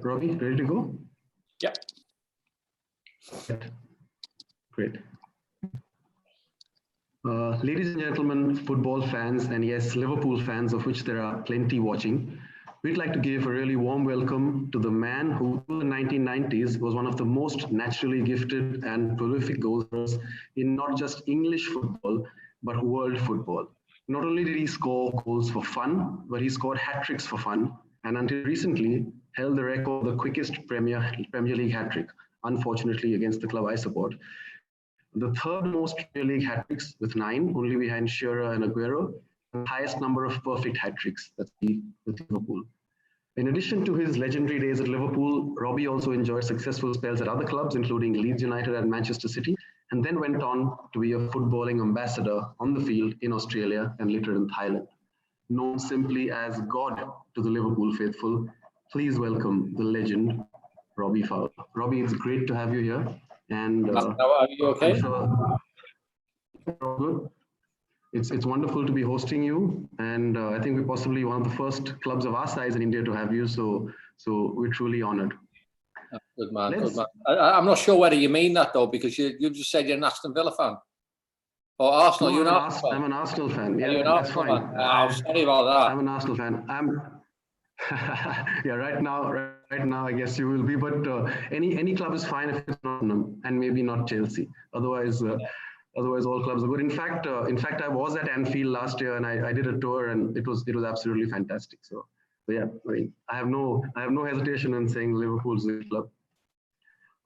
Robbie, ready to go? Yeah. Great. Ladies and gentlemen, football fans, and yes, Liverpool fans, of which there are plenty watching, we'd like to give a really warm welcome to the man who in the 1990s was one of the most naturally gifted and prolific goal scorers in not just English football, but world football. Not only did he score goals for fun, but he scored hat-tricks for fun, and until recently held the record of the quickest Premier League hat-trick, unfortunately against the club I support. The third most Premier League hat-tricks with 9, only behind Shearer and Aguero, and the highest number of perfect hat-tricks, that's with Liverpool. In addition to his legendary days at Liverpool, Robbie also enjoyed successful spells at other clubs, including Leeds United and Manchester City, and then went on to be a footballing ambassador on the field in Australia and later in Thailand. Known simply as God to the Liverpool faithful, please welcome the legend, Robbie Fowler. Robbie, it's great to have you here. And are you okay? Good. It's wonderful to be hosting you, and I think we're possibly one of the first clubs of our size in India to have you. So we're truly honoured. Good man, good man. I'm not sure whether you mean that though, because you just said you're an Aston Villa fan or Arsenal. No, you're not. I'm an Arsenal fan. Yeah, that's fine. I'm sorry about that. I'm an Arsenal fan. Yeah, right now, I guess you will be. But any club is fine if it's not Tottenham and maybe not Chelsea. Otherwise, all clubs are good. In fact, I was at Anfield last year and I did a tour and it was absolutely fantastic. So yeah, I mean, I have no hesitation in saying Liverpool's a club.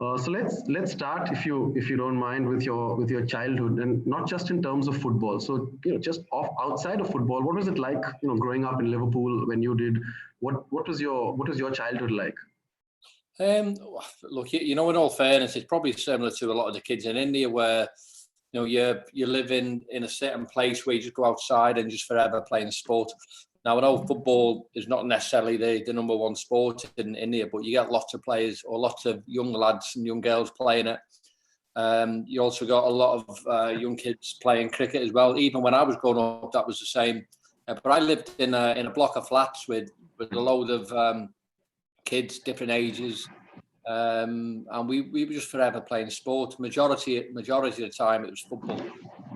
So let's start, if you don't mind, with your childhood, and not just in terms of football. So just outside of football, what was it like, growing up in Liverpool when you did? What was your childhood like? Look, in all fairness, it's probably similar to a lot of the kids in India, where you live in a certain place where you just go outside and just forever playing sport. Now, I know football is not necessarily the number one sport in India, but you get lots of players or lots of young lads and young girls playing it. You also got a lot of young kids playing cricket as well. Even when I was growing up, that was the same. But I lived in a block of flats with a load of kids, different ages, and we were just forever playing sport. Majority of the time, it was football.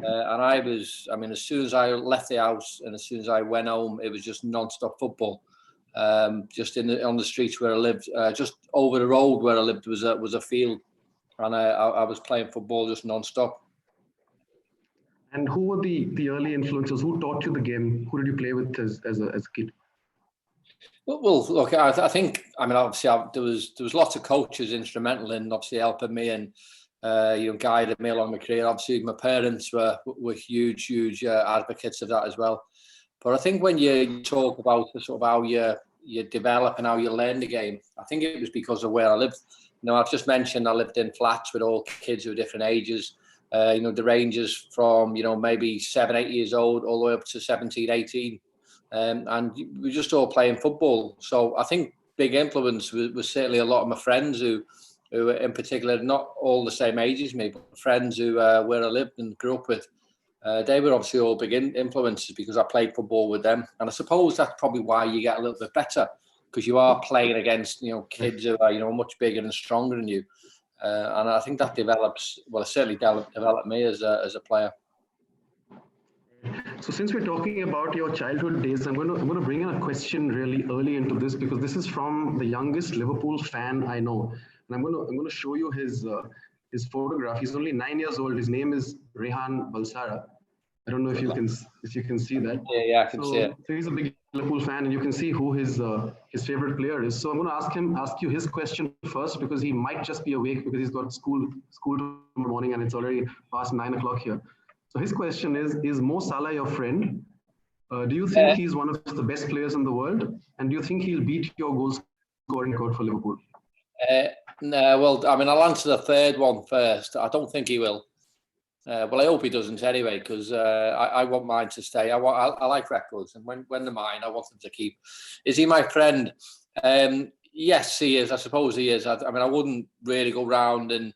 And as soon as I left the house and as soon as I went home, it was just non-stop football. Just on the streets where I lived, just over the road where I lived was a field, and I was playing football just non-stop. And who were the early influences? Who taught you the game? Who did you play with as a kid? Well, look, I think, obviously there was lots of coaches instrumental in obviously helping me and guided me along my career. Obviously, my parents were huge advocates of that as well. But I think when you talk about the sort of how you develop and how you learn the game, I think it was because of where I lived. I've just mentioned I lived in flats with all kids of different ages. The ranges from maybe 7, 8 years old all the way up to 17, 18, and we were just all playing football. So I think big influence was certainly a lot of my friends who in particular, not all the same age as me, but friends who where I lived and grew up with, they were obviously all big influences because I played football with them. And I suppose that's probably why you get a little bit better, because you are playing against kids who are much bigger and stronger than you. And I think that it certainly developed me as a player. So since we're talking about your childhood days, I'm going to bring in a question really early into this, because this is from the youngest Liverpool fan I know. And I'm going to show you his photograph. He's only 9 years old. His name is Rehan Balsara. I don't know if you can see that. Yeah, I can see it. So he's a big Liverpool fan, and you can see who his favorite player is. So I'm going to ask you his question first, because he might just be awake because he's got school tomorrow morning and it's already past 9 o'clock here. So his question is Mo Salah your friend? Do you think he's one of the best players in the world? And do you think he'll beat your goal scoring record for Liverpool? No, well, I'll answer the third one first. I don't think he will. Well, I hope he doesn't anyway, because I want mine to stay. I like records, and when they're mine, I want them to keep. Is he my friend? Yes, he is. I suppose he is. I wouldn't really go round to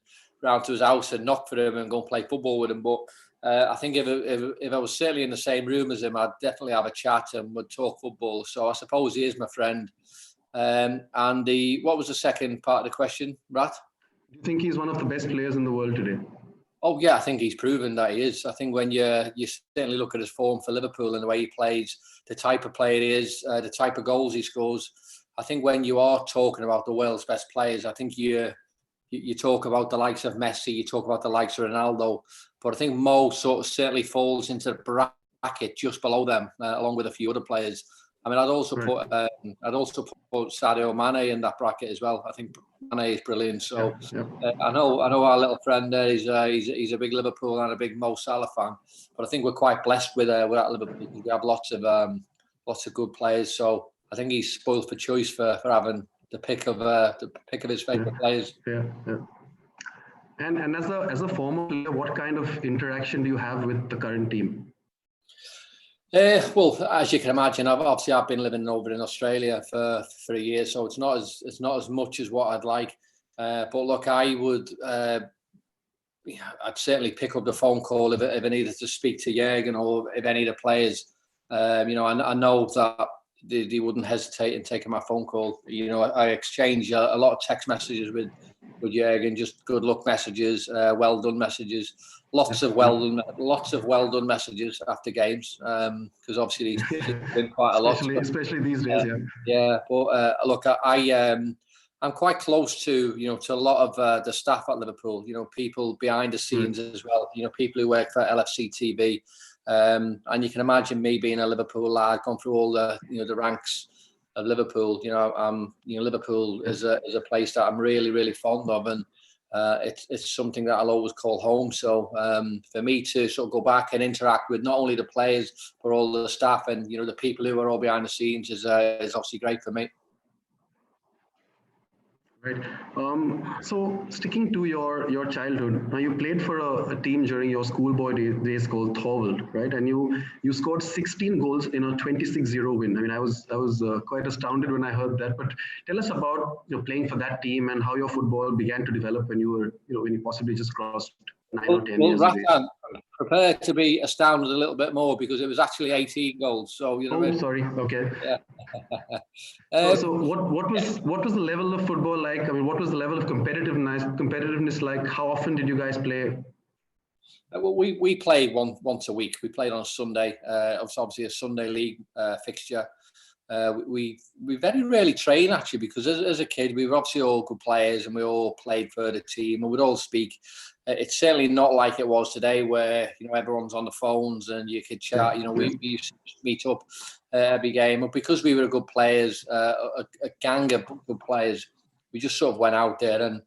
his house and knock for him and go and play football with him, but I think if I was certainly in the same room as him, I'd definitely have a chat and would talk football. So I suppose he is my friend. And what was the second part of the question, Rat? Do you think he's one of the best players in the world today? Oh yeah, I think he's proven that he is. I think when you certainly look at his form for Liverpool and the way he plays, the type of player he is, the type of goals he scores, I think when you are talking about the world's best players, I think you talk about the likes of Messi, you talk about the likes of Ronaldo, but I think Mo sort of certainly falls into the bracket just below them, along with a few other players. I mean, I'd also put Sadio Mane in that bracket as well. I think Mane is brilliant. So I know our little friend there. He's a big Liverpool and a big Mo Salah fan. But I think we're quite blessed with that Liverpool. We have lots of good players. So I think he's spoiled for choice for having the pick of his favourite players. Yeah. And as a former player, what kind of interaction do you have with the current team? Well, as you can imagine, I've been living over in Australia for a year, so it's not as much as what I'd like. But look, I'd certainly pick up the phone call if I needed to speak to Jurgen or if any of the players. I know that they wouldn't hesitate in taking my phone call. I exchange a lot of text messages with Jurgen, just good luck messages, well done messages. Lots of well done messages after games, because obviously he's been quite a lot. Especially these days, yeah. But look, I'm quite close to a lot of the staff at Liverpool. People behind the scenes as well. People who work for LFC TV, and you can imagine me being a Liverpool lad, gone through all the the ranks of Liverpool. Liverpool is a place that I'm really, really fond of, and it's something that I'll always call home. So for me to sort of go back and interact with not only the players but all the staff and the people who are all behind the scenes is obviously great for me. Right. So sticking to your childhood, now you played for a team during your schoolboy days called Thorvald, right? And you scored 16 goals in a 26-0 win. I mean, I was quite astounded when I heard that. But tell us about playing for that team and how your football began to develop when you were when you possibly just crossed 9 or 10 years of age. Prepared to be astounded a little bit more because it was actually 18 goals. So sorry. Okay. Yeah. So what was the level of football like? I mean, what was the level of competitiveness like? How often did you guys play? Well, we played once a week. We played on a Sunday. Obviously a Sunday league fixture. We very rarely train actually, because as a kid we were obviously all good players and we all played for the team and we'd all speak. It's certainly not like it was today where everyone's on the phones and you could chat. We used to meet up every game, but because we were good players, a gang of good players, we just sort of went out there and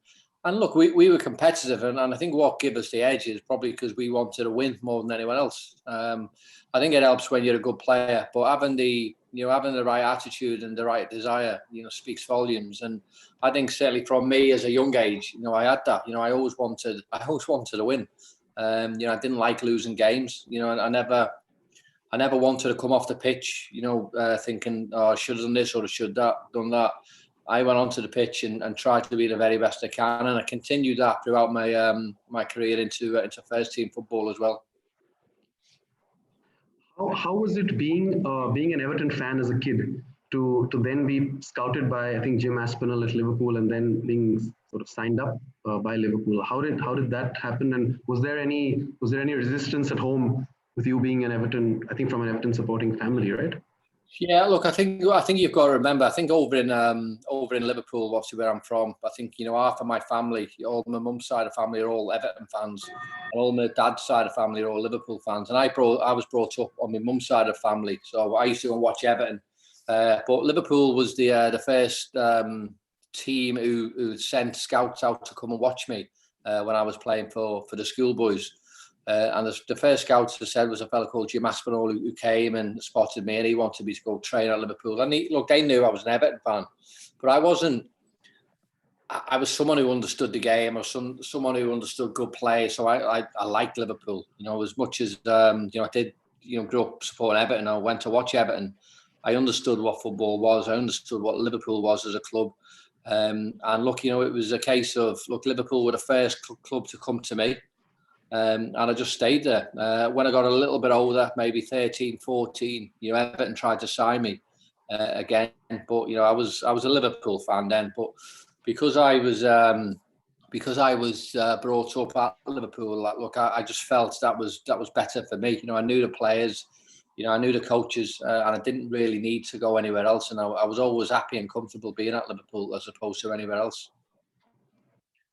look, we were competitive, and I think what gave us the edge is probably because we wanted to win more than anyone else. I think it helps when you're a good player, but having the right attitude and the right desire, speaks volumes. And I think certainly from me as a young age, I had that. I always wanted to win. I didn't like losing games. I never wanted to come off the pitch, thinking, oh, I should have done this or I should have done that. I went onto the pitch and tried to be the very best I can, and I continued that throughout my career into first team football as well. How was it being an Everton fan as a kid to then be scouted by, I think, Jim Aspinall at Liverpool and then being sort of signed up by Liverpool? How did that happen? And was there any resistance at home with you being an Everton, I think from an Everton supporting family, right? Yeah, look, I think you've got to remember. I think over in Liverpool, obviously where I'm from, I think half of my family, all my mum's side of family are all Everton fans, and all my dad's side of family are all Liverpool fans. And I was brought up on my mum's side of family, so I used to go and watch Everton. But Liverpool was the first team who sent scouts out to come and watch me when I was playing for the schoolboys. And the first scouts, I said, was a fellow called Jim Aspinall who came and spotted me, and he wanted me to go train at Liverpool. And they knew I was an Everton fan, but I wasn't. I was someone who understood the game, or someone who understood good play. So I liked Liverpool, as much as I did, grew up supporting Everton. I went to watch Everton. I understood what football was. I understood what Liverpool was as a club. And look, it was a case of, Liverpool were the first club to come to me. And I just stayed there. When I got a little bit older, maybe 13, 14, Everton tried to sign me. again. But I was a Liverpool fan then. But because I was brought up at Liverpool, I just felt that was better for me. I knew the players, I knew the coaches, and I didn't really need to go anywhere else. And I was always happy and comfortable being at Liverpool as opposed to anywhere else.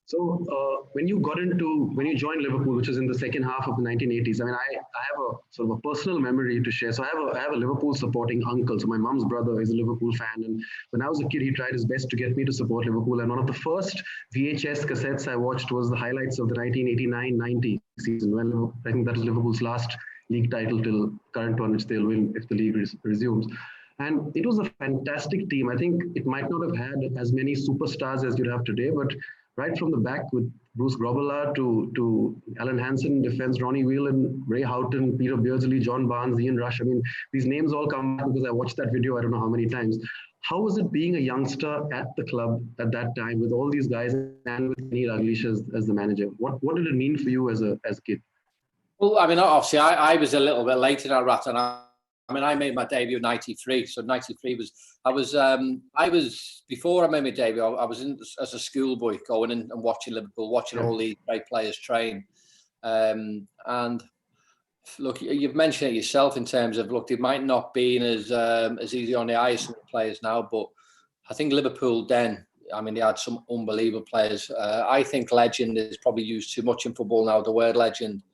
So when you joined Liverpool, which was in the second half of the 1980s, I mean, I have a sort of a personal memory to share. So I have a Liverpool supporting uncle. So my mom's brother is a Liverpool fan, and when I was a kid, he tried his best to get me to support Liverpool. And one of the first VHS cassettes I watched was the highlights of the 1989-90 season. Well, I think that was Liverpool's last league title till current one, which they'll win if the league resumes. And it was a fantastic team. I think it might not have had as many superstars as you'd have today, but right from the back with Bruce Grobbelaar to Alan Hansen, defense, Ronnie Whelan, Ray Houghton, Peter Beardsley, John Barnes, Ian Rush. I mean, these names all come back because I watched that video I don't know how many times. How was it being a youngster at the club at that time with all these guys and with Kenny Dalglish as the manager? What did it mean for you as a kid? Well, I mean, obviously, I was a little bit late in our rat, and I made my debut in '93. So '93 I was before I made my debut. I was in as a schoolboy going in and watching Liverpool, watching all these great players train. And look, you've mentioned it yourself in terms of it might not be as easy on the ice as the players now, but I think Liverpool then. I mean, they had some unbelievable players. I think legend is probably used too much in football now. The word legend.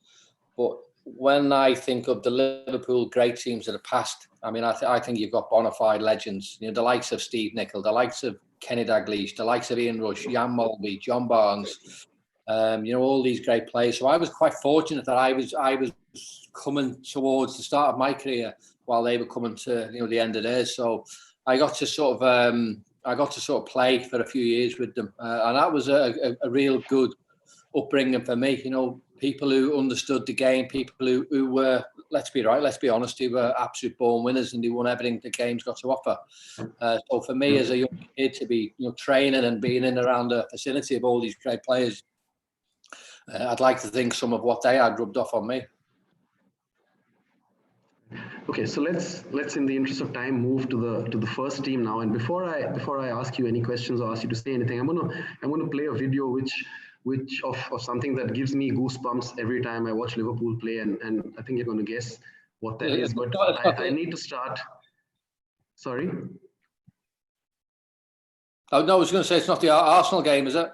But when I think of the Liverpool great teams of the past, I mean, I think you've got bona fide legends. The likes of Steve Nicol, the likes of Kenny Dalglish, the likes of Ian Rush, Jan Molby, John Barnes. All these great players. So I was quite fortunate that I was coming towards the start of my career while they were coming to the end of theirs. So I got to sort of play for a few years with them, and that was a real good upbringing for me. People who understood the game, people who were, let's be honest, who were absolute born winners and they won everything the game's got to offer. So for me as a young kid to be training and being in around the vicinity of all these great players, I'd like to think some of what they had rubbed off on me. Okay, so let's in the interest of time move to the first team now. And before I ask you any questions or ask you to say anything, I'm gonna play a video which of something that gives me goosebumps every time I watch Liverpool play, and I think you're going to guess what that is. But I need to start. Sorry. Oh no, I was going to say it's not the Arsenal game, is it?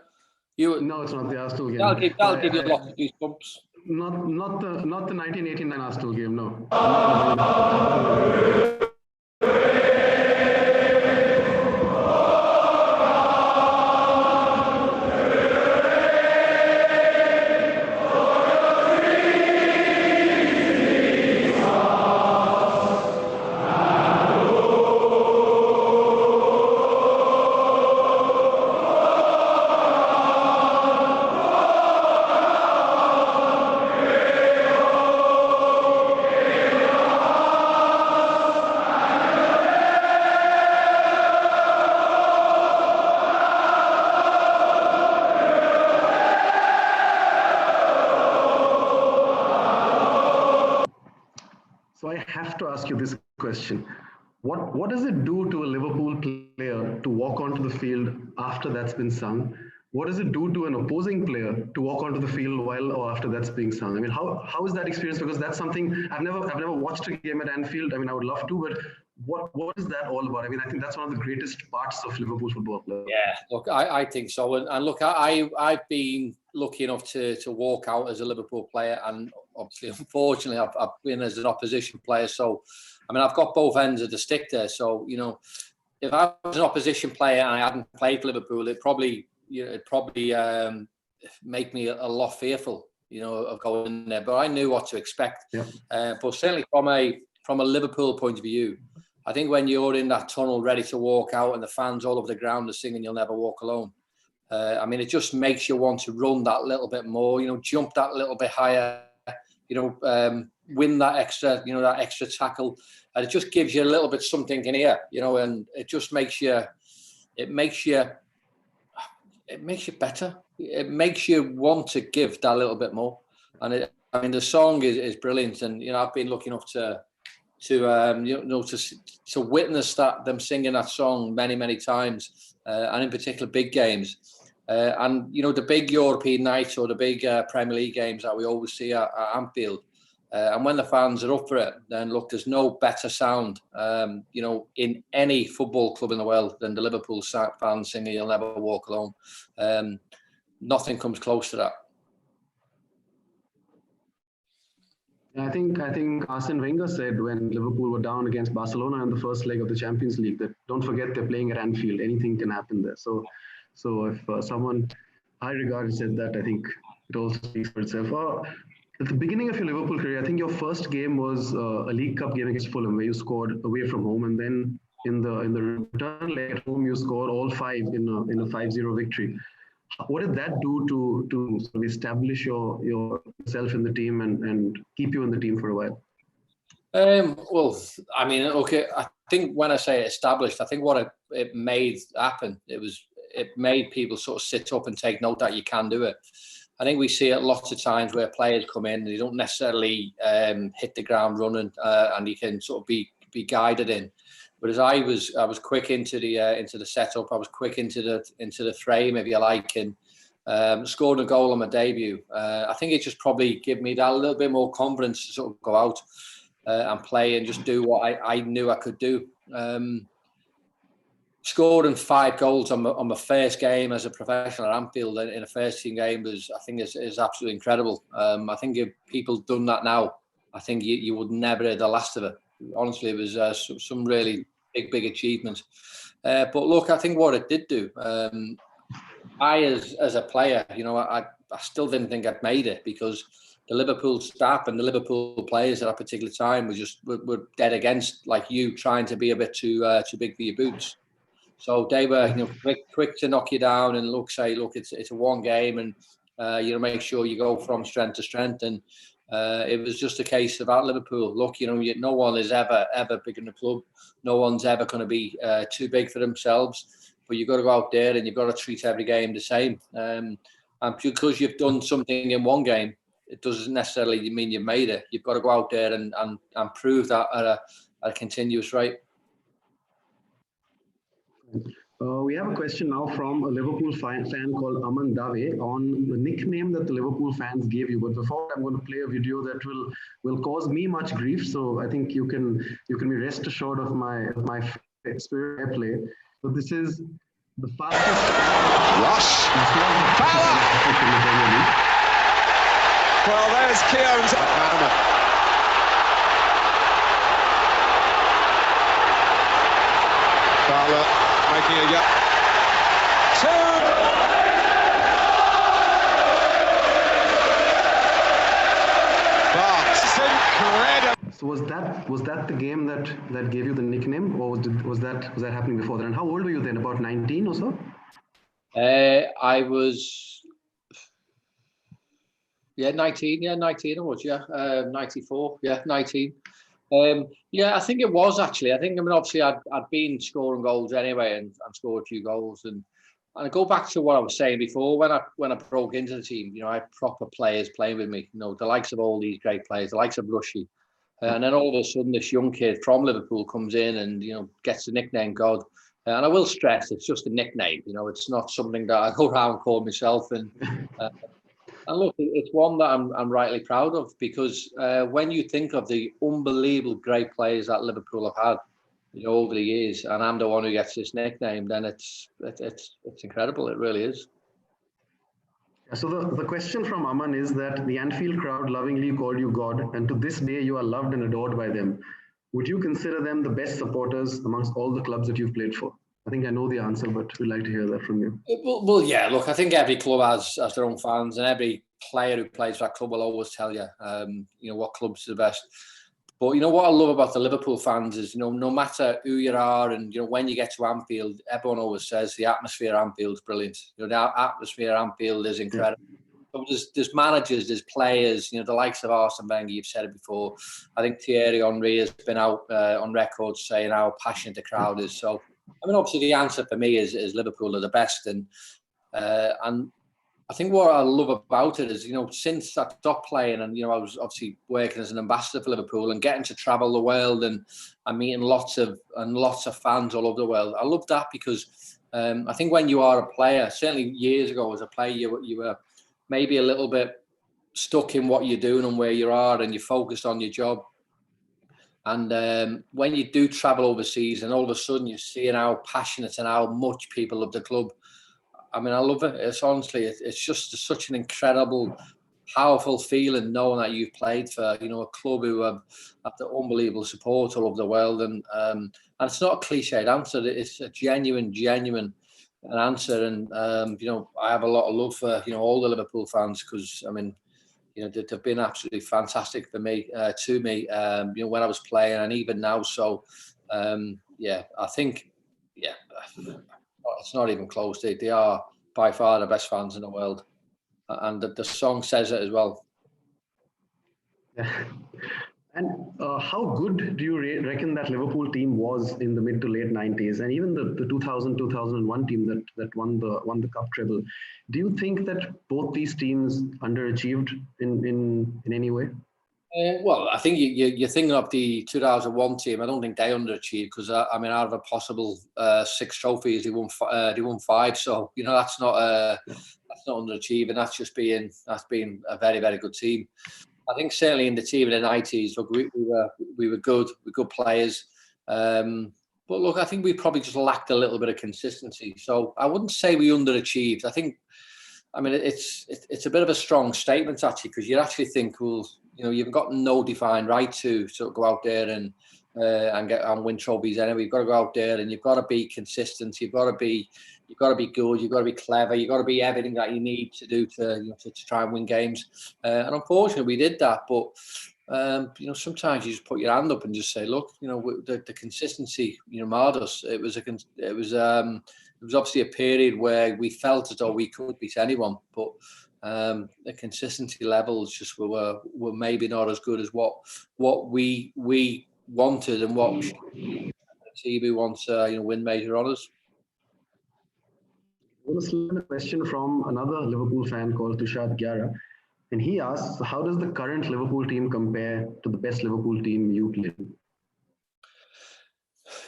No, it's not the Arsenal game. That'll give you a lot of goosebumps. Not the 1989 Arsenal game. No. So I have to ask you this question. What does it do to a Liverpool player to walk onto the field after that's been sung? What does it do to an opposing player to walk onto the field while or after that's being sung? I mean, how is that experience? Because that's something I've never watched a game at Anfield. I mean, I would love to, but what is that all about? I mean, I think that's one of the greatest parts of Liverpool football. Yeah, look, I think so. And look, I've been lucky enough to walk out as a Liverpool player, and obviously, unfortunately, I've been as an opposition player. So, I mean, I've got both ends of the stick there. So, if I was an opposition player and I hadn't played for Liverpool, it'd probably make me a lot fearful, of going in there. But I knew what to expect. Yeah. But certainly from a Liverpool point of view, I think when you're in that tunnel ready to walk out and the fans all over the ground are singing "You'll Never Walk Alone," I mean, it just makes you want to run that little bit more, jump that little bit higher, win that extra tackle, and it just gives you a little bit something in here, and it just makes you better. It makes you want to give that little bit more. And the song is brilliant, and I've been lucky enough to to witness them singing that song many times, and in particular big games, and the big European nights or the big Premier League games that we always see at Anfield. And when the fans are up for it, then look, there's no better sound, in any football club in the world than the Liverpool fans singing "You'll Never Walk Alone." Nothing comes close to that. I think Arsene Wenger said when Liverpool were down against Barcelona in the first leg of the Champions League that don't forget they're playing at Anfield. Anything can happen there. So if someone I regard said that, I think it also speaks for itself. At the beginning of your Liverpool career, I think your first game was a League Cup game against Fulham, where you scored away from home, and then in the return leg at home, you scored all 5 in a 5-0 victory. What did that do to sort of establish yourself in the team and keep you in the team for a while? Well, I mean, okay, I think when I say established, I think what it made happen, it made people sort of sit up and take note that you can do it. I think we see it lots of times where players come in and they don't necessarily hit the ground running, and you can sort of be guided in. Whereas I was quick into the setup. I was quick into the frame, if you like, and scored a goal on my debut. I think it just probably gave me that little bit more confidence to sort of go out and play and just do what I knew I could do. Scoring 5 goals on my first game as a professional at Anfield in a first team game is absolutely incredible. I think if people done that now, I think you would never hear the last of it. Honestly, it was some really big achievements. But look, I think what it did do, I as a player, I still didn't think I'd made it, because the Liverpool staff and the Liverpool players at that particular time were dead against, like you, trying to be a bit too big for your boots. So they were, quick to knock you down and say, it's a one game, and make sure you go from strength to strength. And it was just a case of at Liverpool. Look, no one is ever big in the club. No one's ever going to be too big for themselves. But you've got to go out there and you've got to treat every game the same. And because you've done something in one game, it doesn't necessarily mean you've made it. You've got to go out there and prove that at a continuous rate. We have a question now from a Liverpool fan called Aman Dave on the nickname that the Liverpool fans gave you. But before, I'm going to play a video that will cause me much grief. So I think you can be rest assured of my spirit play. So this is the fastest. Rush. Fowler. Well, there's Keown's. Fowler. Making a gap. 2. That's incredible. So was that the game that gave you the nickname, or was that happening before that? And how old were you then? About 19 or so? I was 19. 19 I was, 94. 19. I think it was actually. Obviously I'd been scoring goals anyway and scored a few goals, and I go back to what I was saying before when I broke into the team. I had proper players playing with me. The likes of all these great players, the likes of Rushy, and then all of a sudden this young kid from Liverpool comes in and gets the nickname God. And I will stress, it's just a nickname. It's not something that I go around calling myself. And look, it's one that I'm rightly proud of, because when you think of the unbelievable great players that Liverpool have had, over the years, and I'm the one who gets this nickname, then it's incredible. It really is. So the question from Aman is that the Anfield crowd lovingly called you God, and to this day you are loved and adored by them. Would you consider them the best supporters amongst all the clubs that you've played for? I think I know the answer, but we'd like to hear that from you. Well, yeah. Look, I think every club has their own fans, and every player who plays for that club will always tell you, what club's the best. But what I love about the Liverpool fans is, no matter who you are, and when you get to Anfield, everyone always says the atmosphere at Anfield is brilliant. The atmosphere at Anfield is incredible. Yeah. So there's managers, there's players, the likes of Arsene Wenger. You've said it before. I think Thierry Henry has been out on record saying how passionate the crowd is. So, obviously the answer for me is Liverpool are the best, and I I think what I love about it is, since I stopped playing and, I was obviously working as an ambassador for Liverpool and getting to travel the world and meeting lots of fans all over the world. I love that because I think when you are a player, certainly years ago as a player, you were maybe a little bit stuck in what you're doing and where you are and you're focused on your job. And when you do travel overseas and all of a sudden you're seeing how passionate and how much people love the club, I mean, I love it. It's honestly, it's just such an incredible, powerful feeling knowing that you've played for, a club who have the unbelievable support all over the world. And it's not a cliched answer. It's a genuine answer. And, I have a lot of love for, all the Liverpool fans because, I mean, they've been absolutely fantastic for me, when I was playing and even now. So, I think, it's not even close. They are by far the best fans in the world. And the song says it as well. Yeah. And how good do you reckon that Liverpool team was in the mid to late 90s, and even the 2000-2001 team that won the cup treble? Do you think that both these teams underachieved in any way? Well, I think you're thinking of the 2001 team. I don't think they underachieved because out of a possible 6 trophies, they won 5. So that's not underachieving. That's being a very, very good team. I think certainly in the team in the 90s, look, we were good, players. But look, I think we probably just lacked a little bit of consistency. So I wouldn't say we underachieved. It's a bit of a strong statement actually, because you actually think, well, you've got no defined right to sort of go out there and win trophies anyway. You've got to go out there and you've got to be consistent. You've got to be good. You've got to be clever. You've got to be everything that you need to do to try and win games. And unfortunately, we did that. But sometimes you just put your hand up and just say, look, the consistency, marred us. It was obviously a period where we felt as though we could beat anyone, but the consistency levels just were maybe not as good as what we wanted and what the team who wants win major honours. I'm going to slip in a question from another Liverpool fan called Tushar Gyara, and he asks, how does the current Liverpool team compare to the best Liverpool team you played?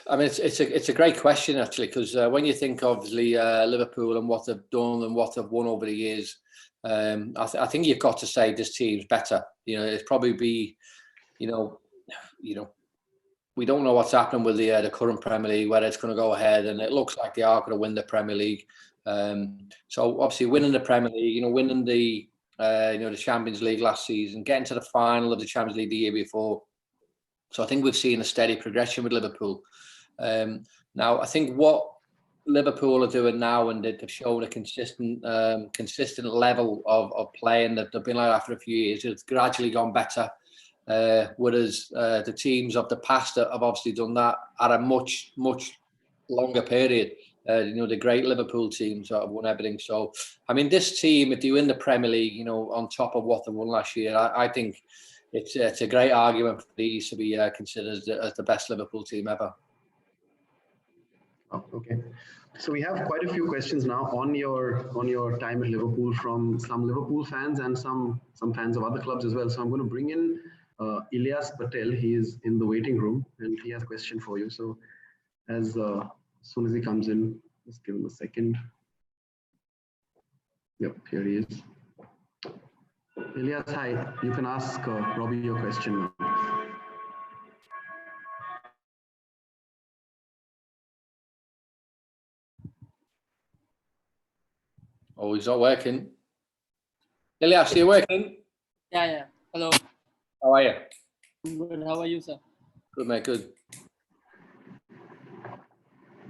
I mean, it's a great question actually, because when you think of Liverpool and what they've done and what they've won over the years, I think you've got to say this team's better. It'd probably be, we don't know what's happening with the current Premier League, whether it's going to go ahead, and it looks like they are going to win the Premier League. So obviously winning the Premier League, winning the Champions League last season, getting to the final of the Champions League the year before. So I think we've seen a steady progression with Liverpool. Now I think what Liverpool are doing now, and they've shown a consistent level of playing that they've been like that for a few years. It's gradually gone better. Whereas the teams of the past have obviously done that at a much, much longer period. The great Liverpool teams that have won everything. So, I mean, this team, if they win the Premier League, on top of what they won last year, I think it's a great argument for these to be considered as the best Liverpool team ever. Oh, okay. So we have quite a few questions now on your time at Liverpool from some Liverpool fans and some fans of other clubs as well. So I'm going to bring in Ilyas Patel. He is in the waiting room and he has a question for you. So as soon as he comes in, just give him a second. Yep, here he is. Ilyas, hi. You can ask Robbie your question now. Oh, he's not working. Ilyas, are you working? Yeah. Hello. How are you? Good. How are you, sir? Good, mate. Good.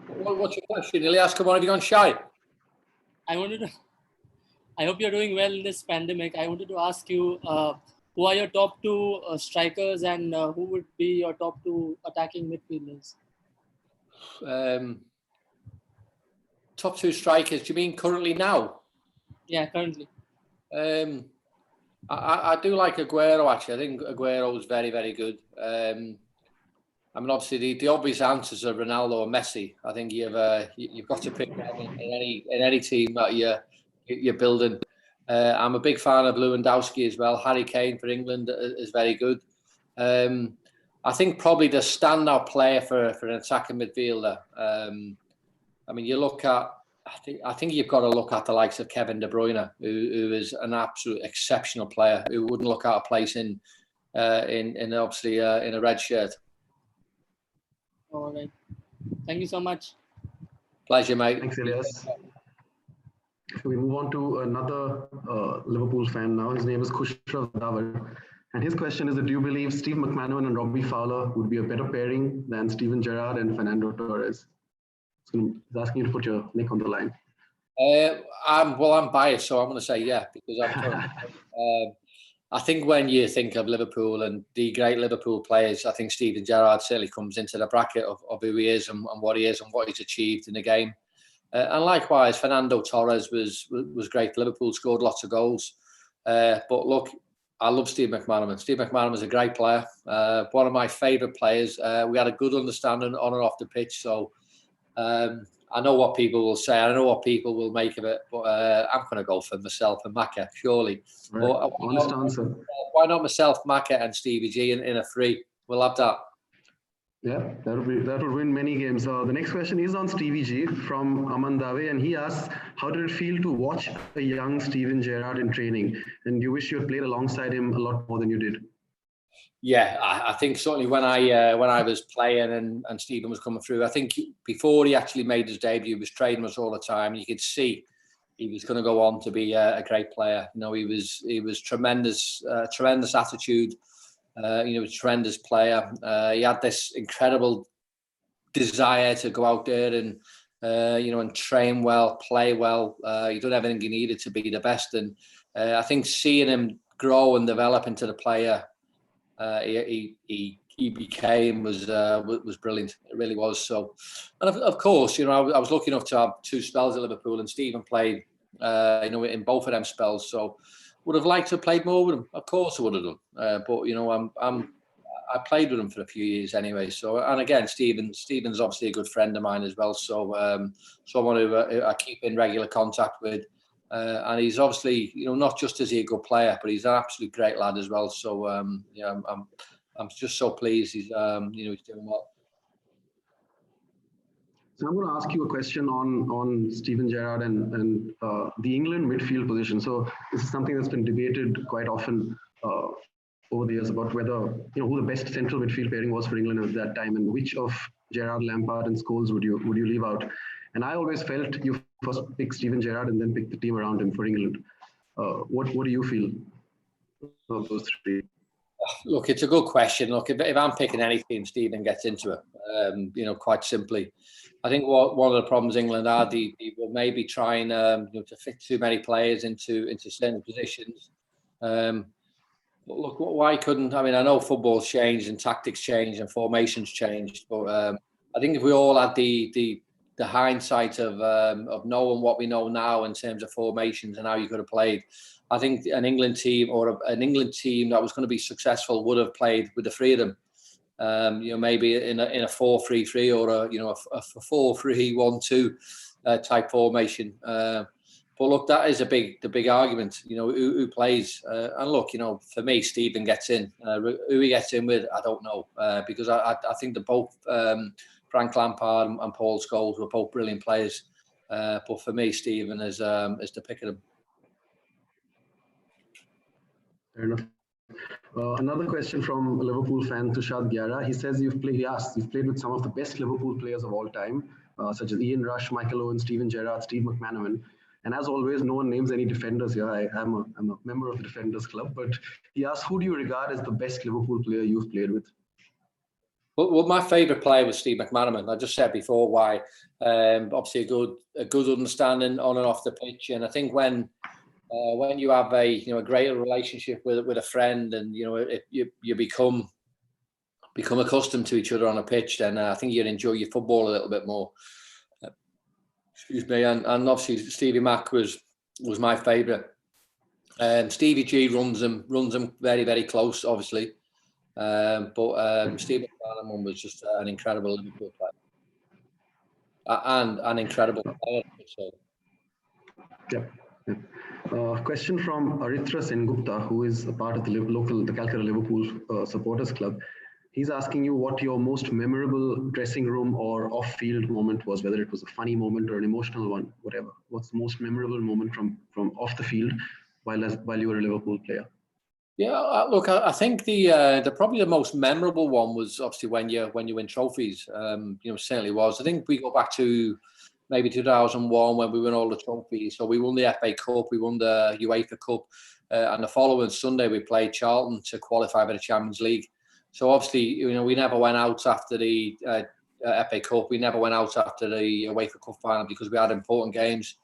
What's your question, Ilyas? Come on, have you gone shy? I hope you're doing well in this pandemic. I wanted to ask you, who are your top 2 strikers and who would be your top 2 attacking midfielders? Top 2 strikers, do you mean currently now? Yeah, currently. I do like Aguero, actually. I think Aguero is very, very good. Obviously, the obvious answers are Ronaldo or Messi. I think you've got to pick them in any team that you're building. I'm a big fan of Lewandowski as well. Harry Kane for England is very good. I think probably the standout player for an attacking midfielder. I mean, you look at. I think you've got to look at the likes of Kevin De Bruyne, who is an absolute exceptional player. Who wouldn't look at a place in obviously in a red shirt. All right. Thank you so much. Pleasure, mate. Thanks, Elias. So we move on to another Liverpool fan now. His name is Khushrav Dawar. And his question is, do you believe Steve McManaman and Robbie Fowler would be a better pairing than Steven Gerrard and Fernando Torres? So he's asking you to put your neck on the line. I'm biased, so I'm going to say yeah, because I think when you think of Liverpool and the great Liverpool players, I think Steven Gerrard certainly comes into the bracket of who he is and what he is and what he's achieved in the game. And likewise, Fernando Torres was great for Liverpool, scored lots of goals. But look, I love Steve McManaman. Steve McManaman is a great player, one of my favourite players. We had a good understanding on and off the pitch, so I know what people will say. I know what people will make of it, but I'm going to go for myself and Macca, surely. Right. Honest answer. Why not myself, Macca, and Stevie G in a free? We'll have that. Yeah, that would win many games. The next question is on Stevie G from Aman Dave, and he asks, how did it feel to watch a young Steven Gerrard in training? And you wish you had played alongside him a lot more than you did. Yeah, I think certainly when I was playing and Stephen was coming through, I think before he actually made his debut, he was training us all the time. You could see he was going to go on to be a great player. You know, he was tremendous attitude. You know, a tremendous player. He had this incredible desire to go out there and and train well, play well. He done everything he needed to be the best, and I think seeing him grow and develop into the player he became was brilliant. It really was. So, and of course, you know, I was lucky enough to have 2 spells at Liverpool, and Stephen played, in both of them spells. So, would have liked to have played more with him. Of course, I would have done. But you know, I played with him for a few years anyway. So, and again, Stephen's obviously a good friend of mine as well. So, someone who I keep in regular contact with. And he's obviously, you know, not just is he a good player, but he's an absolute great lad as well. So, I'm just so pleased he's he's doing well. So I'm going to ask you a question on Steven Gerrard and the England midfield position. So this is something that's been debated quite often over the years about whether, who the best central midfield pairing was for England at that time, and which of Gerrard, Lampard, and Scholes would you leave out? And I always felt you first pick Steven Gerrard and then pick the team around him for England. What do you feel of those three? Look, it's a good question. Look, if I'm picking any team, Stephen gets into it. Quite simply, I think one of the problems England are, they will maybe trying to fit too many players into certain positions. But look, why couldn't? I mean, I know football's changed and tactics changed and formations changed, but I think if we all had the hindsight of knowing what we know now in terms of formations and how you could have played, I think an England team that was going to be successful would have played with the three of them. Maybe in a 4-3-3 or a 4-3-1-2 type formation. But look, that is the big argument. Who plays? And look, for me, Stephen gets in. Who he gets in with, I don't know, because I think that both Frank Lampard and Paul Scholes were both brilliant players. But for me, Stephen is the pick of them. Fair enough. Another question from Liverpool fan Tushad Gyara. He says you've played with some of the best Liverpool players of all time, such as Ian Rush, Michael Owen, Steven Gerrard, Steve McManaman. And as always, no one names any defenders here. I'm a member of the Defenders Club. But he asks, who do you regard as the best Liverpool player you've played with? Well, my favourite player was Steve McManaman. I just said before why. Obviously, a good understanding on and off the pitch. And I think when you have a greater relationship with a friend, and if you become accustomed to each other on a pitch, then I think you'd enjoy your football a little bit more. Excuse me, and obviously Stevie Mac was my favourite. Stevie G runs them very, very close, obviously. But Steve McManaman was just an incredible Liverpool player, and an incredible player. So. Yeah. Yeah. Question from Aritra Sengupta, who is a part of the the Calcutta Liverpool supporters club. He's asking you what your most memorable dressing room or off-field moment was, whether it was a funny moment or an emotional one, whatever. What's the most memorable moment from off the field while you were a Liverpool player? Yeah, look, I think the probably the most memorable one was obviously when you win trophies. Certainly was. I think we go back to maybe 2001 when we won all the trophies. So we won the FA Cup, we won the UEFA Cup, and the following Sunday we played Charlton to qualify for the Champions League. So obviously, we never went out after the FA Cup. We never went out after the UEFA Cup final because we had important games.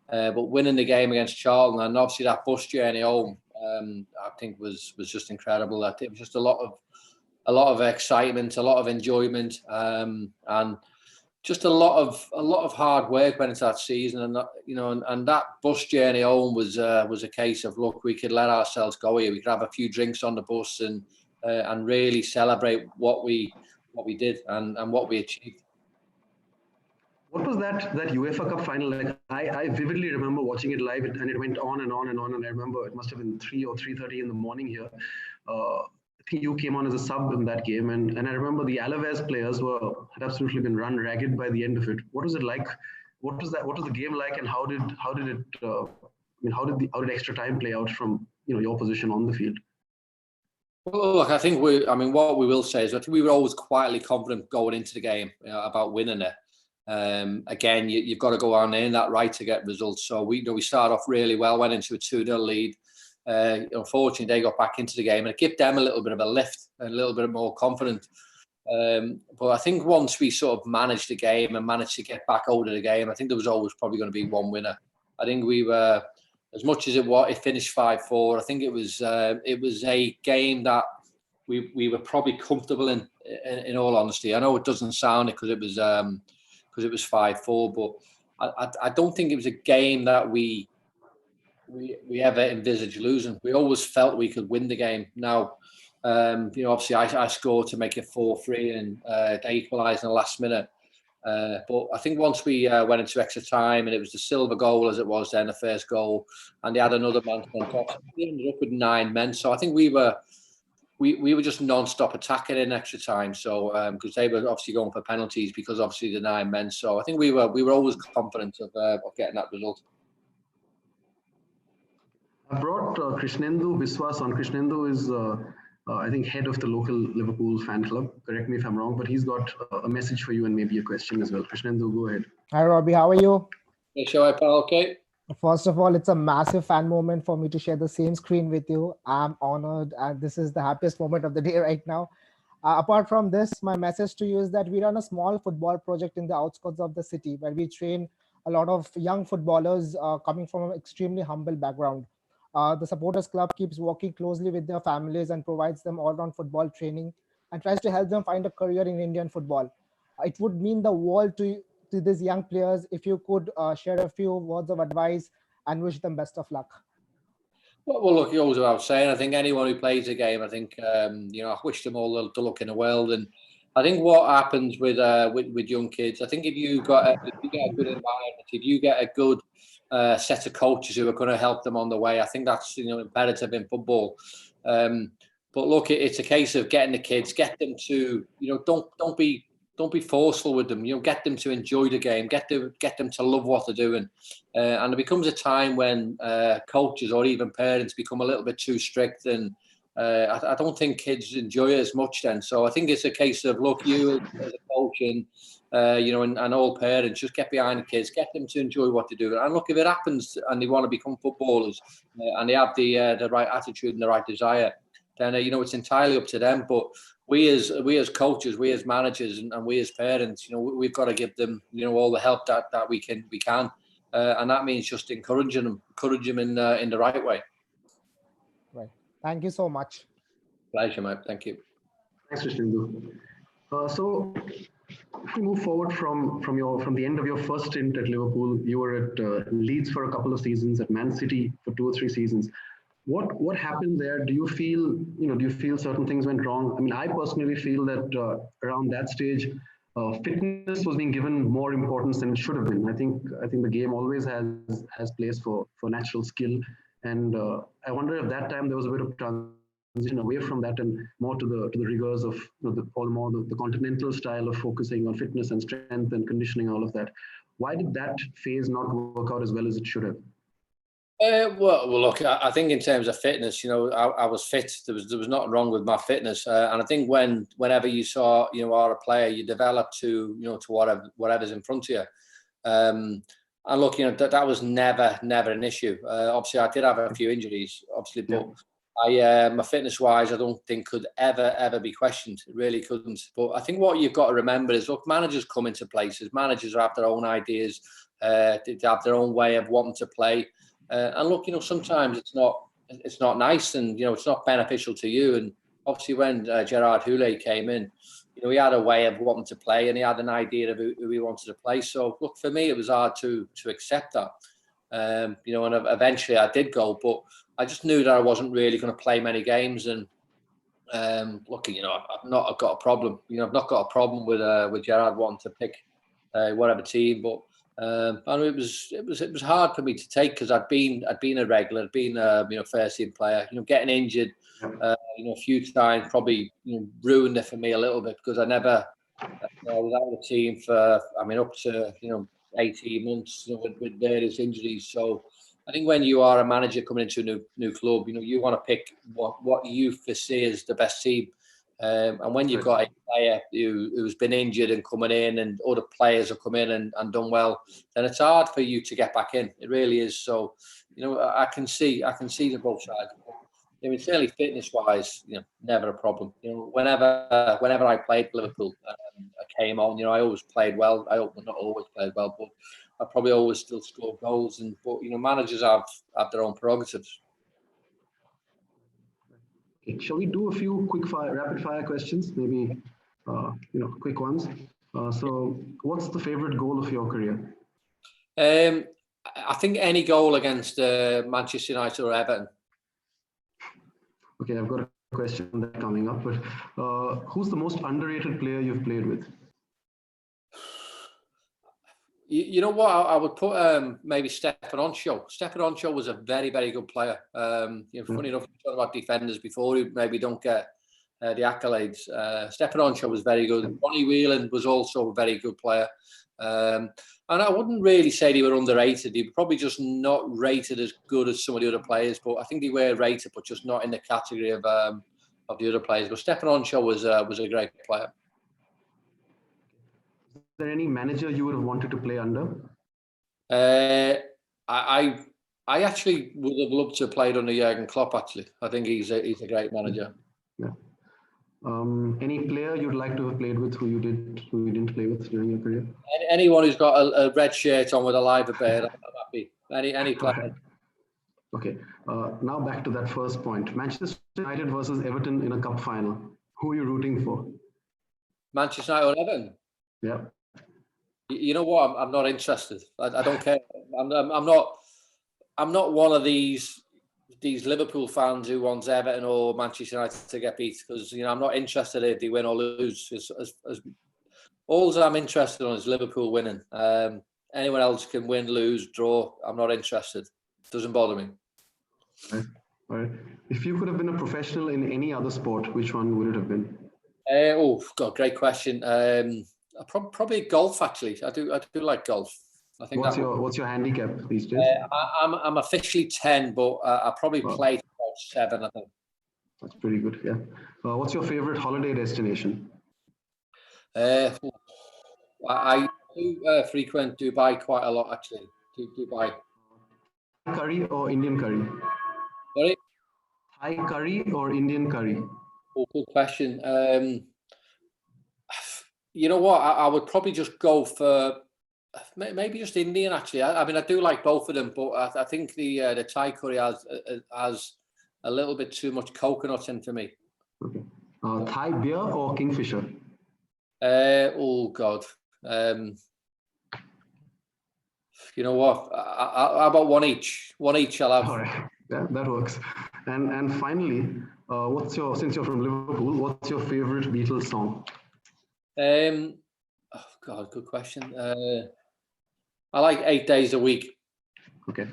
But winning the game against Charlton and obviously that bus journey home, I think was just incredible. I think it was just a lot of excitement, a lot of enjoyment, and just a lot of hard work went into that season. And that bus journey home was a case of, look, we could let ourselves go here. We could have a few drinks on the bus and really celebrate what we did and what we achieved. What was that UEFA Cup final like? I vividly remember watching it live, and it went on and on and on. And I remember it must have been 3 or 3:30 in the morning here. I think you came on as a sub in that game, and I remember the Alaves players had absolutely been run ragged by the end of it. What was it like? What was the game like, and how did extra time play out from your position on the field? Well, look, I think what we will say is I think we were always quietly confident going into the game about winning it. Again, you've got to go on in that right to get results. So we started off really well, went into a 2-0 lead. Unfortunately, they got back into the game and it gave them a little bit of a lift, a little bit more confident. But I think once we sort of managed the game and managed to get back out of the game, I think there was always probably going to be one winner. I think we were, as much as it finished 5-4. I think it was a game that we were probably comfortable in all honesty. I know it doesn't sound it because it was 5-4, but I don't think it was a game that we ever envisaged losing. We always felt we could win the game. Now, obviously I scored to make it 4-3 and they equalised in the last minute. But I think once we went into extra time and it was the Silva goal as it was then, the first goal, and they had another man on top, we ended up with 9 men. So I think we were just non-stop attacking in extra time. So because they were obviously going for penalties because obviously the 9 men. So I think we were always confident of getting that result. I brought Krishnendu Biswas on. Krishnendu is, I think, head of the local Liverpool fan club. Correct me if I'm wrong, but he's got a message for you and maybe a question as well. Krishnendu, go ahead. Hi, Robbie. How are you? Hey, sure, pal. Okay. First of all, it's a massive fan moment for me to share the same screen with you. I'm honored, and this is the happiest moment of the day right now. Apart from this, my message to you is that we run a small football project in the outskirts of the city where we train a lot of young footballers coming from an extremely humble background. The supporters club keeps working closely with their families and provides them all-round football training and tries to help them find a career in Indian football. It would mean the world to these young players if you could share a few words of advice and wish them best of luck. Well, look, you always about saying. I think anyone who plays a game, I think I wish them all the luck in the world. And I think what happens with young kids, I think if you get a good environment, if you get a good set of coaches who are going to help them on the way, I think that's imperative in football. But look, it's a case of getting the kids, get them to don't be forceful with them. Get them to enjoy the game, get them to love what they're doing. And there becomes a time when coaches or even parents become a little bit too strict, and I don't think kids enjoy it as much then. So I think it's a case of, look, you as a coach and and all parents, just get behind the kids, get them to enjoy what they do. And look, if it happens and they want to become footballers and they have the right attitude and the right desire, then it's entirely up to them. But we as coaches, we as managers, and we as parents, we've got to give them all the help that we can, and that means just encourage them in the right way. Right. Thank you so much. Pleasure, mate. Thank you. Thanks, Krishnendu. So if we move forward from the end of your first stint at Liverpool, you were at Leeds for a couple of seasons, at Man City for 2 or 3 seasons. What happened there? Do you feel certain things went wrong? I mean, I personally feel that around that stage, fitness was being given more importance than it should have been. I think the game always has place for natural skill, and I wonder if that time there was a bit of transition away from that and more to the rigors of the continental style of focusing on fitness and strength and conditioning, all of that. Why did that phase not work out as well as it should have? Well, look, I think in terms of fitness, I was fit. There was nothing wrong with my fitness, and I think whenever you saw, are a player, you develop to, to whatever's in front of you. And look, that was never an issue. Obviously, I did have a few injuries, obviously, but my fitness wise, I don't think could ever be questioned. It really couldn't. But I think what you've got to remember is, look, managers come into places. Managers have their own ideas. They have their own way of wanting to play. And look, sometimes it's not nice, and it's not beneficial to you. And obviously, when Gerard Houllier came in, he had a way of wanting to play, and he had an idea of who he wanted to play. So, look, for me, it was hard to accept that. And eventually I did go, but I just knew that I wasn't really going to play many games. And look, I've not got a problem. I've not got a problem with Gerard wanting to pick whatever team, but. And it was hard for me to take because I'd been a regular, I'd been a first team player. Getting injured, a few times probably ruined it for me a little bit because I never was out of the team for up to 18 months with various injuries. So I think when you are a manager coming into a new club, you want to pick what you foresee as the best team. And when you've got a player who's been injured and coming in, and other players have come in and done well, then it's hard for you to get back in. It really is. So, I can see the both sides. Certainly fitness-wise, never a problem. Whenever I played for Liverpool, I came on. I always played well. I hope not always played well, but I probably always still scored goals. But managers have their own prerogatives. Shall we do a few rapid fire questions? Maybe, quick ones. So what's the favorite goal of your career? I think any goal against Manchester United or Everton. Okay, I've got a question that coming up, but who's the most underrated player you've played with? You know what? I would put maybe Stefan Onshaw. Stefan Onshaw was a very, very good player. Funny enough, we talked about defenders before who maybe don't get the accolades. Stefan Onshaw was very good. Ronnie Whelan was also a very good player. And I wouldn't really say they were underrated. They were probably just not rated as good as some of the other players. But I think they were rated, but just not in the category of the other players. But Stefan Onshaw was a great player. Is there any manager you would have wanted to play under? I actually would have loved to have played under Jurgen Klopp. Actually, I think he's a great manager. Yeah. Any player you'd like to have played with who you didn't play with during your career? Anyone who's got a red shirt on with a liver beard, I'm happy. Any player. Right. Okay. Now back to that first point. Manchester United versus Everton in a cup final. Who are you rooting for? Manchester United or Everton? Yeah. You know what? I'm not interested. I don't care. I'm not one of these Liverpool fans who wants Everton or Manchester United to get beat because I'm not interested if they win or lose. All I'm interested in is Liverpool winning. Anyone else can win, lose, draw. I'm not interested. It doesn't bother me. All right. If you could have been a professional in any other sport, which one would it have been? Great question. Probably golf. Actually, I do like golf. I think. What's your handicap these days? I'm officially 10, but I probably played about 7. I think. That's pretty good. Yeah. What's your favorite holiday destination? I do frequent Dubai quite a lot. Actually, Dubai. Curry or Indian curry? Sorry. Thai curry or Indian curry? Oh, good question. You know what? I would probably just go for maybe just Indian. Actually, I do like both of them, but I think the Thai curry has a little bit too much coconut in for me. Okay. Thai beer or Kingfisher? Oh God. You know what? How about one each? One each. I'll have. All right. Yeah, that works. And finally, since you're from Liverpool, what's your favorite Beatles song? Oh God, good question. I like 8 days a week. Okay.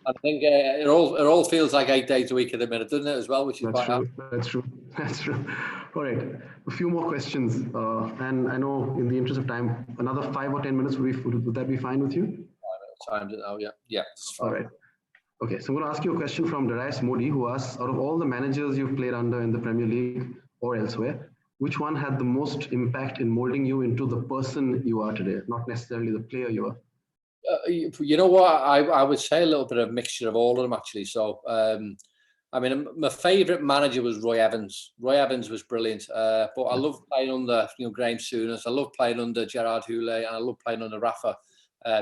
I think it all feels like 8 days a week at the minute, doesn't it? As well, which is That's quite true. That's true. That's true. All right. A few more questions, and I know in the interest of time, another 5 or 10 minutes would that be fine with you? timed it now. Yeah, it's fine. All right. Okay, so I'm going to ask you a question from Darius Modi, who asks, out of all the managers you've played under in the Premier League or elsewhere, which one had the most impact in molding you into the person you are today, not necessarily the player you are? You know what? I would say a little bit of mixture of all of them, actually. So, I mean, my favourite manager was Roy Evans. Roy Evans was brilliant, but I love playing under Graham Souness. I love playing under Gerard Houllier, and I love playing under Rafa.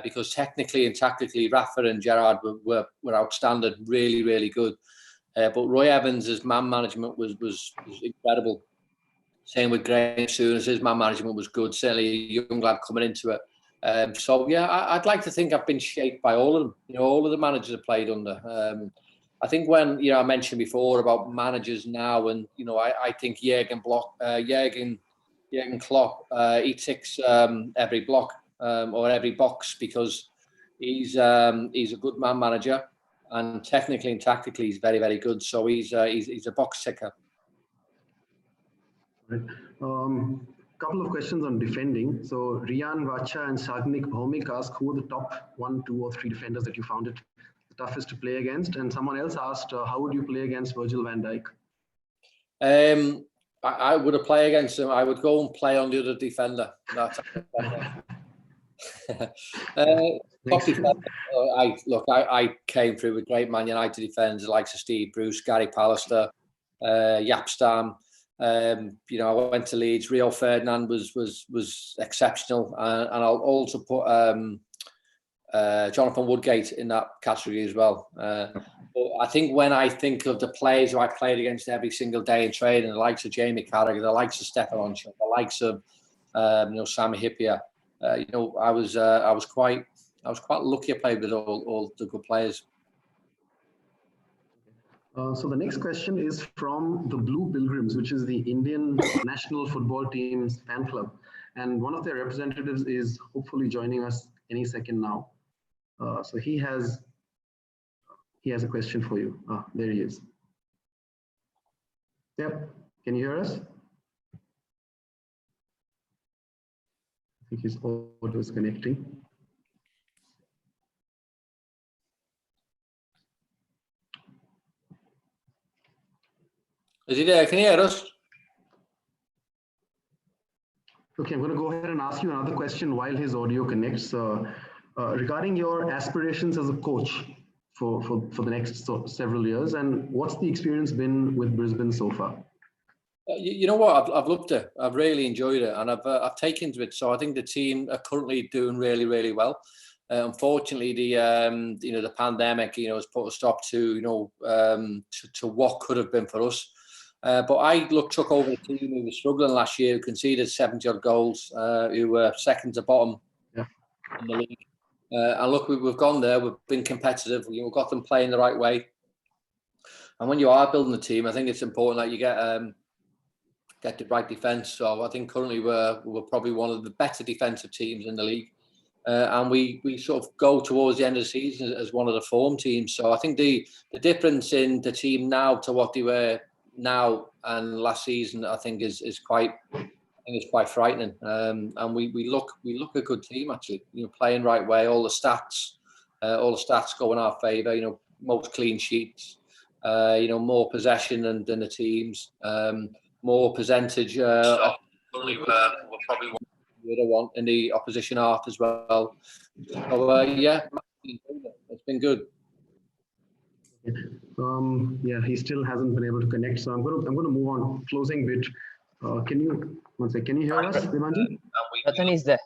Because technically and tactically, Rafa and Gerard were outstanding, really, really good. But Roy Evans' man management was incredible. Same with Graham Souness, his man management was good. Certainly a young lad coming into it. So yeah, I'd like to think I've been shaped by all of them. All of the managers I played under. I think when I mentioned before about managers now, and I think Jurgen Klopp, he ticks every block. Or every box, because he's a good man manager, and technically and tactically he's very, very good. So he's a box ticker. Right. Couple of questions on defending. So Rian Vacha and Sagnik Bhaumik ask who are the top 1, 2, or 3 defenders that you found it the toughest to play against, and someone else asked how would you play against Virgil van Dijk? I would have played against him. I would go and play on the other defender. That's top defender. I came through with great Man United defenders, the likes of Steve Bruce, Gary Pallister, Jaap Stam. I went to Leeds. Rio Ferdinand was exceptional, and I'll also put Jonathan Woodgate in that category as well. But I think when I think of the players who I played against every single day in training, the likes of Jamie Carragher, the likes of Stefan Onshot, the likes of Sami Hyypiä, I was quite lucky I played with all the good players. So the next question is from the Blue Pilgrims, which is the Indian national football team's fan club. And one of their representatives is hopefully joining us any second now. So he has a question for you. There he is. Yep. Can you hear us? I think his audio is connecting. Is he there? Can you hear us? Okay, I'm going to go ahead and ask you another question while his audio connects. Regarding your aspirations as a coach for the next several years, and what's the experience been with Brisbane so far? You know what? I've loved it. I've really enjoyed it, and I've taken to it. So I think the team are currently doing really, really well. Unfortunately, the pandemic, has put a stop to what could have been for us. But I took over the team who was struggling last year, who conceded 70 odd goals, who were second to bottom in the league. And look, we've gone there. We've been competitive. We've got them playing the right way. And when you are building a team, I think it's important that you get the right defence. So I think currently we're probably one of the better defensive teams in the league. And we sort of go towards the end of the season as one of the form teams. So I think the difference in the team now to what they were now and last season, I think is quite frightening. And we look a good team actually. Playing right way, all the stats go in our favour. Most clean sheets. More possession than the teams. More percentage. We're probably the one in the opposition half as well. So it's been good. He still hasn't been able to connect, so I'm going to move on. Closing bit. Can you hear us, Devanji? Nathan is there.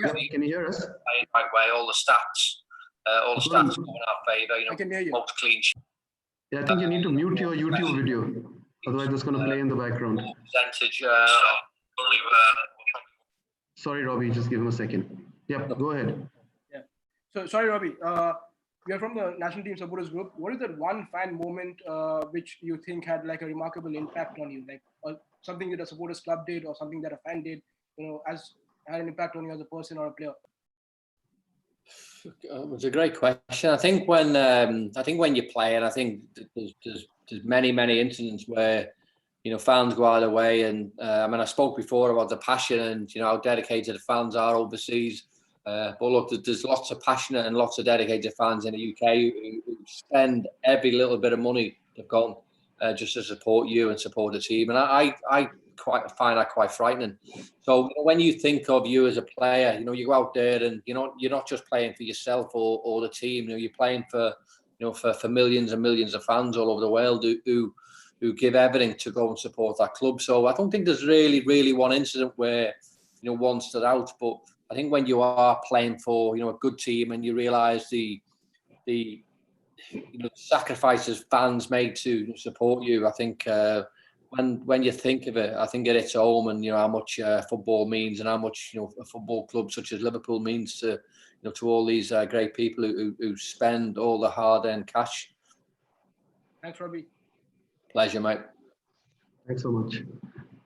Yeah, can you hear us? Right way, all the stats go in our favour. I can hear you. Most clean. Yeah, I think you need to mute your YouTube video, otherwise it's going to play in the background. Percentage. Sorry, Robbie, just give him a second. Yep, go ahead. Yeah. So sorry, Robbie. We are from the national team supporters group. What is that one fan moment which you think had like a remarkable impact on you, like something that a supporters club did or something that a fan did? As had an impact on you as a person or a player? It's a great question. I think when you play, and I think there's many incidents where fans go out of the way, and I spoke before about the passion and how dedicated the fans are overseas. But look, there's lots of passionate and lots of dedicated fans in the UK who spend every little bit of money they've got just to support you and support the team, and I find that quite frightening. So when you think of you as a player, you go out there and you're not just playing for yourself or the team. You're playing for for millions and millions of fans all over the world who give everything to go and support that club. So I don't think there's really one incident where one stood out. But I think when you are playing for a good team and you realise the sacrifices fans made to support you, I think when you think of it, I think it hits home, and how much football means and how much a football club such as Liverpool means to to all these great people who spend all the hard-earned cash. Thanks, Robbie. Pleasure, mate. Thanks so much.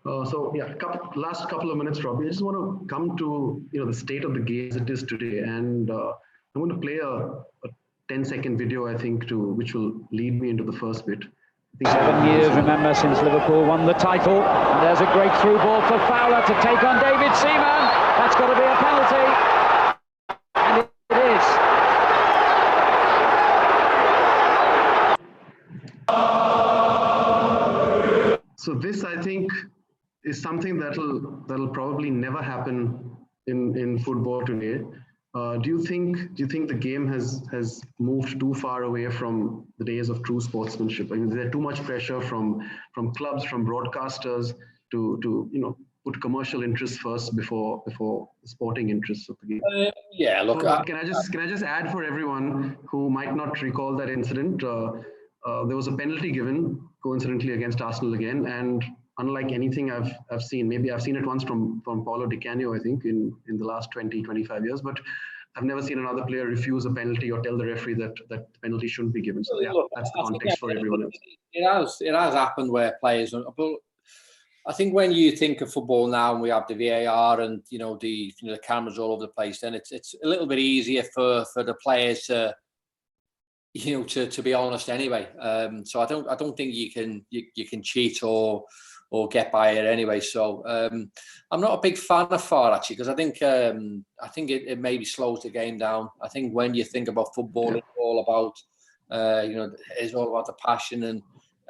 So yeah, last couple of minutes, Robbie. I just want to come to the state of the game as it is today, and I'm going to play a 10-second video, I think, which will lead me into the first bit. 7 years, remember, since Liverpool won the title. And there's a great through ball for Fowler to take on David Seaman. That's got to be a penalty. And it is. So this, I think, is something that'll probably never happen in football today. Do you think the game has moved too far away from the days of true sportsmanship? I mean, is there too much pressure from clubs, from broadcasters to put commercial interests first before the sporting interests of the game? Yeah, look. Can I just add for everyone who might not recall that incident? There was a penalty given coincidentally against Arsenal again, and unlike anything I've seen, maybe I've seen it once from Paulo Di Canio, I think, in the last 20-25 years, but I've never seen another player refuse a penalty or tell the referee that penalty shouldn't be given. So yeah, that's the context for everyone else. It has happened where players, but I think when you think of football now and we have the VAR and the cameras all over the place, then it's a little bit easier for the players to to be honest anyway. So I don't think you can cheat or get by it anyway. So I'm not a big fan of VAR actually, because I think it maybe slows the game down. I think when you think about football, it's all about it's all about the passion and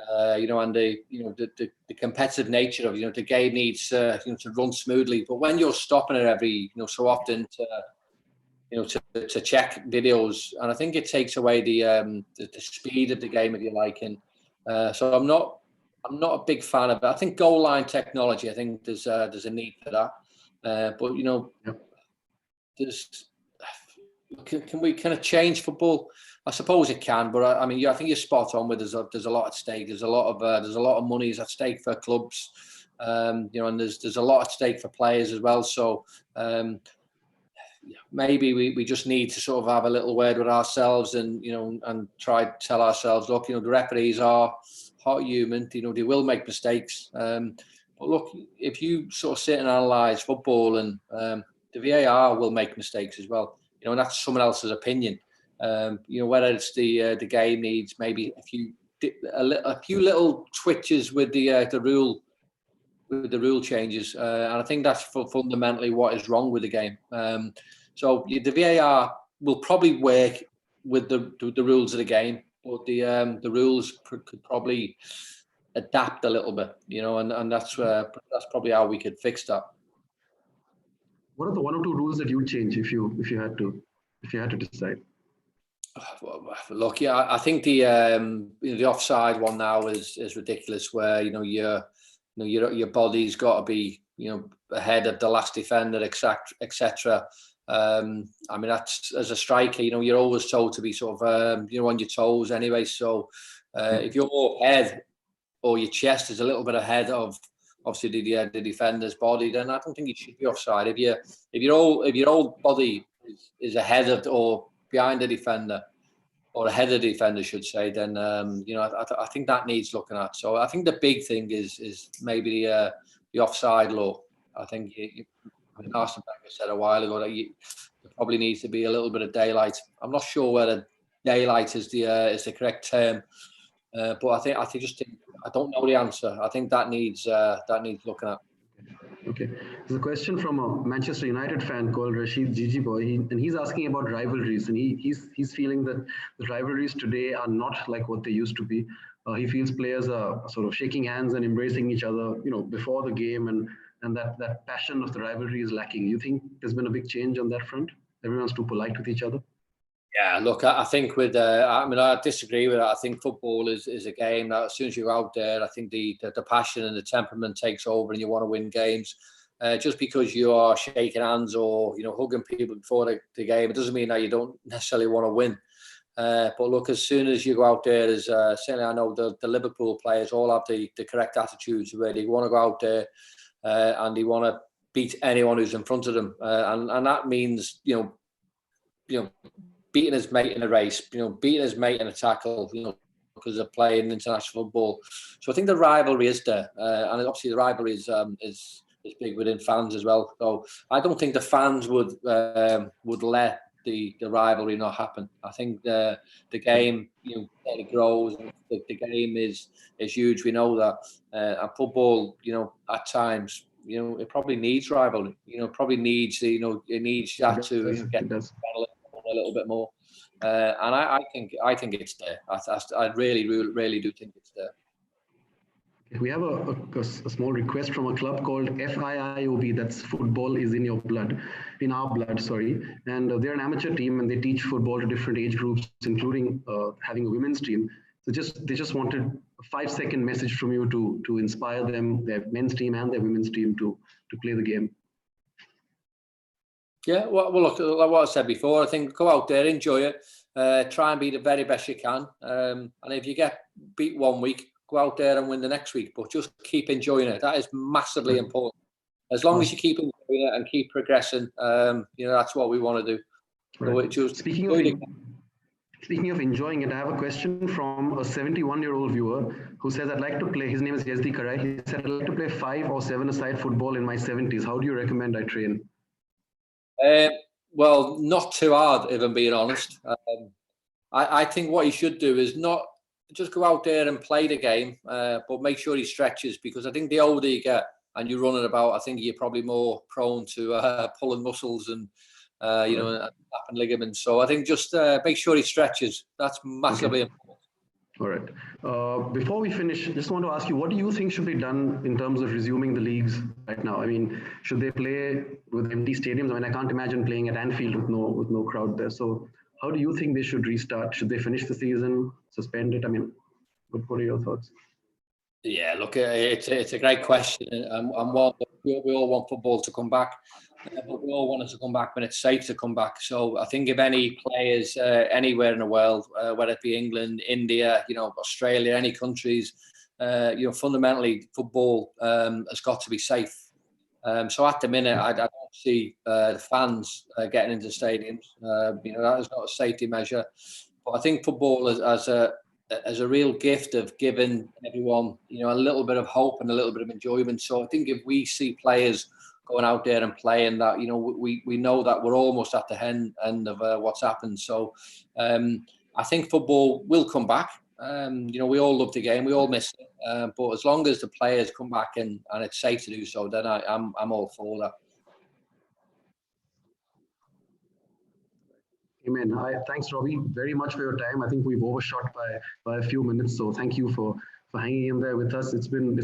and the competitive nature of the game needs to run smoothly. But when you're stopping it every so often to check videos, and I think it takes away the speed of the game, if you like. And so I'm not a big fan of it. I think goal line technology, I think there's a need for that. But can we kind of change football? I suppose it can, but I mean, I think you're spot on with there's a lot at stake. There's a lot of money is at stake for clubs, and there's a lot at stake for players as well. So maybe we just need to sort of have a little word with ourselves and and try to tell ourselves, look, the referees are human. They will make mistakes. But look, if you sort of sit and analyse football, and the VAR will make mistakes as well. And that's someone else's opinion. Whether it's the game needs maybe a few little twitches with the rule changes, and I think that's fundamentally what is wrong with the game. So the VAR will probably work with the rules of the game, but the rules could probably adapt a little bit, and that's probably how we could fix that. What are the one or two rules that you would change if you had to decide? Look, yeah, I think the offside one now is ridiculous. Where your body's got to be ahead of the last defender, etc. I mean, that's, as a striker, you're always told to be sort of on your toes anyway. So if your head or your chest is a little bit ahead of obviously the defender's body, then I don't think you should be offside. If your whole body is ahead of or behind the defender, or ahead of the defender, should say, then I think that needs looking at. So I think the big thing is maybe the offside law. I think Arsene Wenger said a while ago that there probably needs to be a little bit of daylight. I'm not sure whether daylight is the correct term, but I don't know the answer. I think that needs looking at. Okay, there's a question from a Manchester United fan called Rashid Gigi Boy, and he's asking about rivalries, and he's feeling that the rivalries today are not like what they used to be. He feels players are sort of shaking hands and embracing each other, before the game, and that passion of the rivalry is lacking. You think there's been a big change on that front? Everyone's too polite with each other. Yeah, look, I think I disagree with that. I think football is a game that as soon as you're out there, I think the passion and the temperament takes over and you want to win games. Just because you are shaking hands or, hugging people before the game, it doesn't mean that you don't necessarily want to win. But look, as soon as you go out there, certainly I know the Liverpool players all have the correct attitudes where they want to go out there and they want to beat anyone who's in front of them. And that means, beating his mate in a race, beating his mate in a tackle, because they're playing international football. So I think the rivalry is there, and obviously the rivalry is big within fans as well. So I don't think the fans would let the rivalry not happen. I think the game, it grows. The game is huge. We know that, and football, at times, it probably needs rivalry. Probably needs, it needs that to get a little bit more, and I think it's there. I really do think it's there. We have a small request from a club called FIIOB. That's football is in our blood, sorry. And they're an amateur team and they teach football to different age groups, including having a women's team. So they just wanted a 5-second message from you to inspire them, their men's team and their women's team to play the game. Yeah, well, look, like what I said before, I think go out there, enjoy it, try and be the very best you can. And if you get beat one week, go out there and win the next week. But just keep enjoying it. That is massively important. As long as you keep enjoying it and keep progressing, that's what we want to do. Right. So Speaking of enjoying it, I have a question from a 71-year-old viewer who says, I'd like to play, his name is Yazdi Karai. He said, I'd like to play 5 or 7-a-side football in my 70s. How do you recommend I train? Well, not too hard, if I'm being honest. I think what he should do is not just go out there and play the game, but make sure he stretches, because I think the older you get and you're running about, I think you're probably more prone to pulling muscles and and snapping ligaments. So I think just make sure he stretches. That's massively important. All right. Before we finish, just want to ask you, what do you think should be done in terms of resuming the leagues right now? I mean, should they play with empty stadiums? I mean, I can't imagine playing at Anfield with no crowd there. So how do you think they should restart? Should they finish the season, suspend it? I mean, what are your thoughts? Yeah, look, it's a great question, and we all want football to come back, but we all want it to come back when it's safe to come back. So I think if any players anywhere in the world, whether it be England, India, Australia, any countries, fundamentally football has got to be safe. So at the minute, I don't see the fans getting into stadiums. That is not a safety measure. But I think football as a real gift of giving everyone, a little bit of hope and a little bit of enjoyment. So I think if we see players going out there and playing that, we know that we're almost at the end of what's happened. So I think football will come back. We all love the game, we all miss it. But as long as the players come back and it's safe to do so, then I'm all for that. Amen. Thanks, Robbie, very much for your time. I think we've overshot by a few minutes, so thank you for hanging in there with us. It's been